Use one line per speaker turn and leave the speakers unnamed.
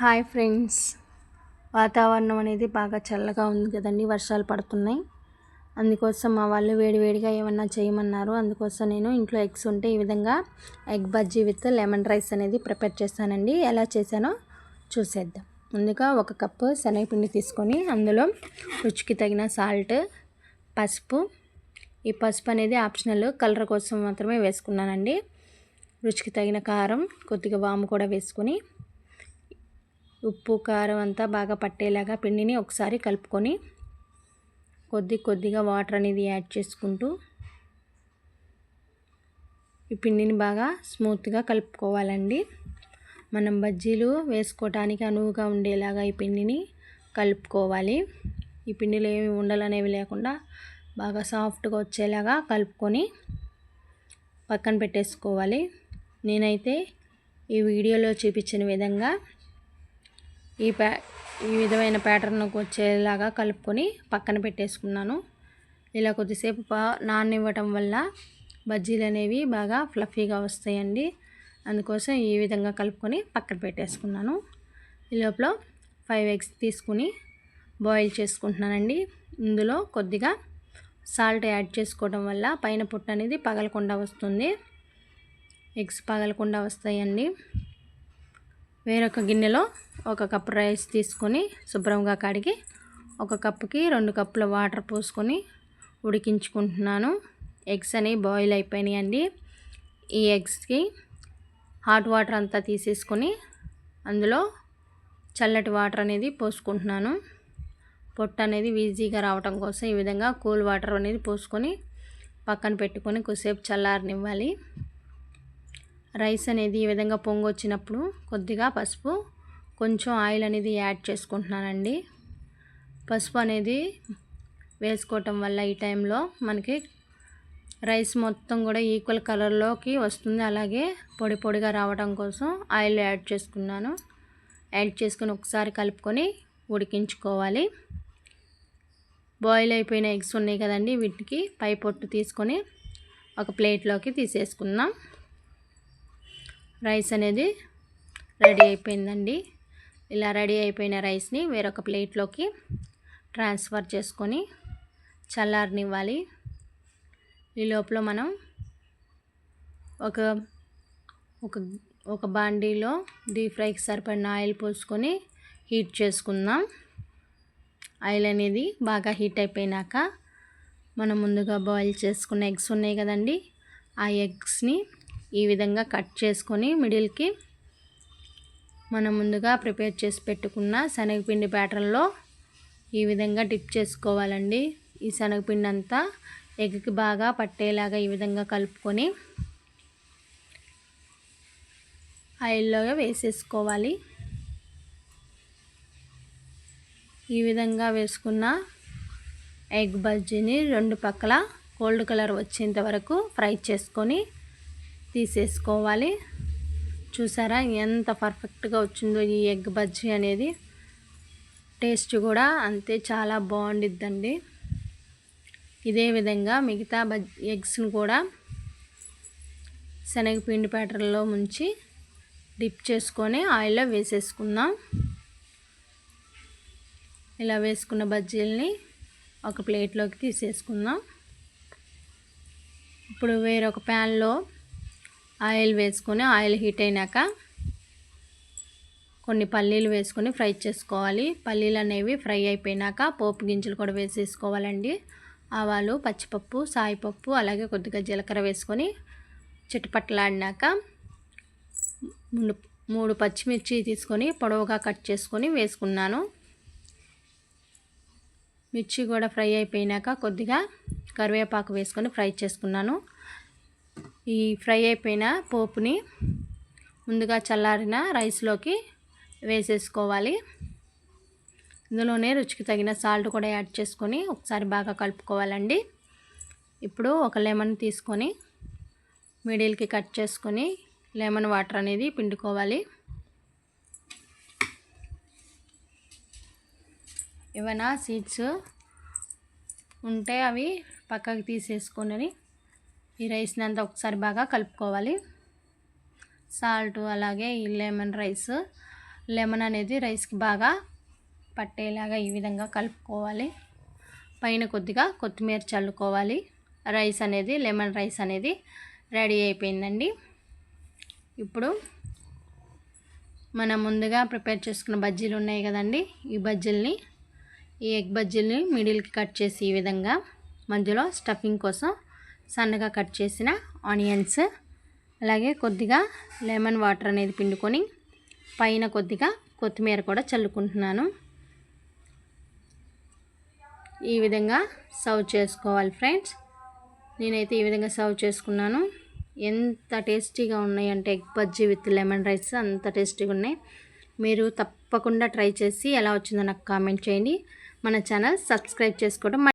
Hi friends, వాతావరణం అనేది బాగా చల్లగా ఉంది కదండి. వర్షాలు పడుతున్నాయి. అందుకోసం మా వాళ్ళు వేడివేడిగా ఏమన్నా చేయమన్నారు. అందుకోసం నేను ఇంట్లో ఎగ్స్ ఉంటే ఈ విధంగా egg bajji with lemon rice అనేది ప్రిపేర్ చేశానండి. ఎలా చేశానో చూసేద్దాం. ముందుగా 1 కప్పు శనగపిండి తీసుకొని అందులో రుచికి తగిన సాల్ట్, పసుపు. ఈ పసుపు అనేది ఆప్షనల్, కలర్ కోసం మాత్రమే వేసుకున్నానండి. రుచికి తగిన కారం, కొద్దిగా వాము కూడా వేసుకొని ఉప్పు కారం అంతా బాగా పట్టేలాగా పిండిని ఒకసారి కలుపుకొని కొద్దిగా వాటర్ అనేది యాడ్ చేసుకుంటూ ఈ పిండిని బాగా స్మూత్గా కలుపుకోవాలండి. మనం బజ్జీలు వేసుకోవటానికి అనువుగా ఉండేలాగా ఈ పిండిని కలుపుకోవాలి. ఈ పిండిలో ఏమి ఉండలనేవి లేకుండా బాగా సాఫ్ట్గా వచ్చేలాగా కలుపుకొని పక్కన పెట్టేసుకోవాలి. నేనైతే ఈ వీడియోలో చూపించిన విధంగా ఈ విధమైన ప్యాటర్న్కి వచ్చేలాగా కలుపుకొని పక్కన పెట్టేసుకున్నాను. ఇలా కొద్దిసేపు నాననివ్వటం వల్ల బజ్జీలు అనేవి బాగా ఫ్లఫీగా వస్తాయండి. అందుకోసం ఈ విధంగా కలుపుకొని పక్కన పెట్టేసుకున్నాను. ఈ లోపల 5 ఎగ్స్ తీసుకుని బాయిల్ చేసుకుంటున్నానండి. ఇందులో కొద్దిగా సాల్ట్ యాడ్ చేసుకోవడం వల్ల పైన పొట్టు అనేది పగలకుండా వస్తుంది. ఎగ్స్ పగలకుండా వస్తాయండి. వేరొక గిన్నెలో 1 కప్పు రైస్ తీసుకొని శుభ్రంగా కడిగి 1 కప్పుకి 2 కప్పుల వాటర్ పోసుకొని ఉడికించుకుంటున్నాను. ఎగ్స్ అనేవి బాయిల్ అయిపోయినాయండి. ఈ ఎగ్స్కి హాట్ వాటర్ అంతా తీసేసుకొని అందులో చల్లటి వాటర్ అనేది పోసుకుంటున్నాను. పొట్టు అనేది ఈజీగా రావటం కోసం ఈ విధంగా కూల్ వాటర్ అనేది పోసుకొని పక్కన పెట్టుకొని కొద్దిసేపు చల్లారనివ్వాలి. రైస్ అనేది ఈ విధంగా పొంగు వచ్చినప్పుడు కొద్దిగా పసుపు, కొంచెం ఆయిల్ అనేది యాడ్ చేసుకుంటున్నానండి. పసుపు అనేది వేసుకోవటం వల్ల ఈ టైంలో మనకి రైస్ మొత్తం కూడా ఈక్వల్ కలర్లోకి వస్తుంది. అలాగే పొడి పొడిగా రావడం కోసం ఆయిల్ యాడ్ చేసుకున్నాను. యాడ్ చేసుకొని ఒకసారి కలుపుకొని ఉడికించుకోవాలి. బాయిల్ అయిపోయిన ఎగ్స్ ఉన్నాయి కదండి, వీటికి పై పొట్టు తీసుకొని ఒక ప్లేట్లోకి తీసేసుకుందాం. రైస్ అనేది రెడీ అయిపోయిందండి. ఇలా రెడీ అయిపోయిన రైస్ని వేరొక ప్లేట్లోకి ట్రాన్స్ఫర్ చేసుకొని చల్లారనివ్వాలి. ఈ లోపల మనం ఒక బాండీలో డీప్ ఫ్రైకి సరిపడిన ఆయిల్ పోసుకొని హీట్ చేసుకుందాం. ఆయిల్ అనేది బాగా హీట్ అయిపోయినాక మనం ముందుగా బాయిల్ చేసుకున్న ఎగ్స్ ఉన్నాయి కదండి, ఆ ఎగ్స్ని ఈ విధంగా కట్ చేసుకొని మిడిల్కి మనం ముందుగా ప్రిపేర్ చేసి పెట్టుకున్న శనగపిండి బ్యాటర్లో ఈ విధంగా డిప్ చేసుకోవాలండి. ఈ శనగపిండి అంతా ఎగ్కి బాగా పట్టేలాగా ఈ విధంగా కలుపుకొని ఆయిల్లో వేసేసుకోవాలి. ఈ విధంగా వేసుకున్న ఎగ్ బజ్జీని 2 పక్కల గోల్డ్ కలర్ వచ్చేంత వరకు ఫ్రై చేసుకొని తీసేసుకోవాలి. చూసారా ఎంత పర్ఫెక్ట్గా వచ్చిందో ఈ ఎగ్ బజ్జీ అనేది. టేస్ట్ కూడా అంతే చాలా బాగుండిద్దండి. ఇదే విధంగా మిగతా ఎగ్స్ని కూడా శనగపిండి ప్యాటర్న్లో ముంచి డిప్ చేసుకొని ఆయిల్లో వేసేసుకుందాం. ఇలా వేసుకున్న బజ్జీలని ఒక ప్లేట్లోకి తీసేసుకుందాం. ఇప్పుడు వేరొక ప్యాన్లో ఆయిల్ వేసుకొని ఆయిల్ హీట్ అయినాక కొన్ని పల్లీలు వేసుకొని ఫ్రై చేసుకోవాలి. పల్లీలు అనేవి ఫ్రై అయిపోయినాక పోపు గింజలు కూడా వేసేసుకోవాలండి. ఆవాలు, పచ్చిపప్పు, సాయిపప్పు, అలాగే కొద్దిగా జీలకర్ర వేసుకొని చిటపట్లాడినాక 3 పచ్చిమిర్చి తీసుకొని పొడవుగా కట్ చేసుకొని వేసుకున్నాను. మిర్చి కూడా ఫ్రై అయిపోయినాక కొద్దిగా కరివేపాకు వేసుకొని ఫ్రై చేసుకున్నాను. ఈ ఫ్రై అయిపోయిన పోపుని ముందుగా చల్లారిన రైస్లోకి వేసేసుకోవాలి. ఇందులోనే రుచికి తగిన సాల్ట్ కూడా యాడ్ చేసుకొని ఒకసారి బాగా కలుపుకోవాలండి. ఇప్పుడు ఒక లెమన్ తీసుకొని మిడిల్కి కట్ చేసుకొని లెమన్ వాటర్ అనేది పిండుకోవాలి. ఏమైనా సీడ్స్ ఉంటే అవి పక్కకి తీసేసుకొని ఈ రైస్ని అంతా ఒకసారి బాగా కలుపుకోవాలి. సాల్ట్ అలాగే ఈ లెమన్ అనేది రైస్కి బాగా పట్టేలాగా ఈ విధంగా కలుపుకోవాలి. పైన కొద్దిగా కొత్తిమీర చల్లుకోవాలి. రైస్ అనేది లెమన్ రైస్ అనేది రెడీ అయిపోయిందండి. ఇప్పుడు మనం ముందుగా ప్రిపేర్ చేసుకున్న బజ్జీలు ఉన్నాయి కదండి, ఈ ఎగ్ బజ్జీల్ని మిడిల్కి కట్ చేసి ఈ విధంగా మధ్యలో స్టఫింగ్ కోసం సన్నగా కట్ చేసిన ఆనియన్స్, అలాగే కొద్దిగా లెమన్ వాటర్ అనేది పిండుకొని పైన కొద్దిగా కొత్తిమీర కూడా చల్లుకుంటున్నాను. ఈ విధంగా సర్వ్ చేసుకోవాలి ఫ్రెండ్స్. నేనైతే ఈ విధంగా సర్వ్ చేసుకున్నాను. ఎంత టేస్టీగా ఉన్నాయంటే egg bajji with lemon rice అంత టేస్టీగా ఉన్నాయి. మీరు తప్పకుండా ట్రై చేసి ఎలా వచ్చిందో నాకు కామెంట్ చేయండి. మన ఛానల్ సబ్స్క్రైబ్ చేసుకోవడం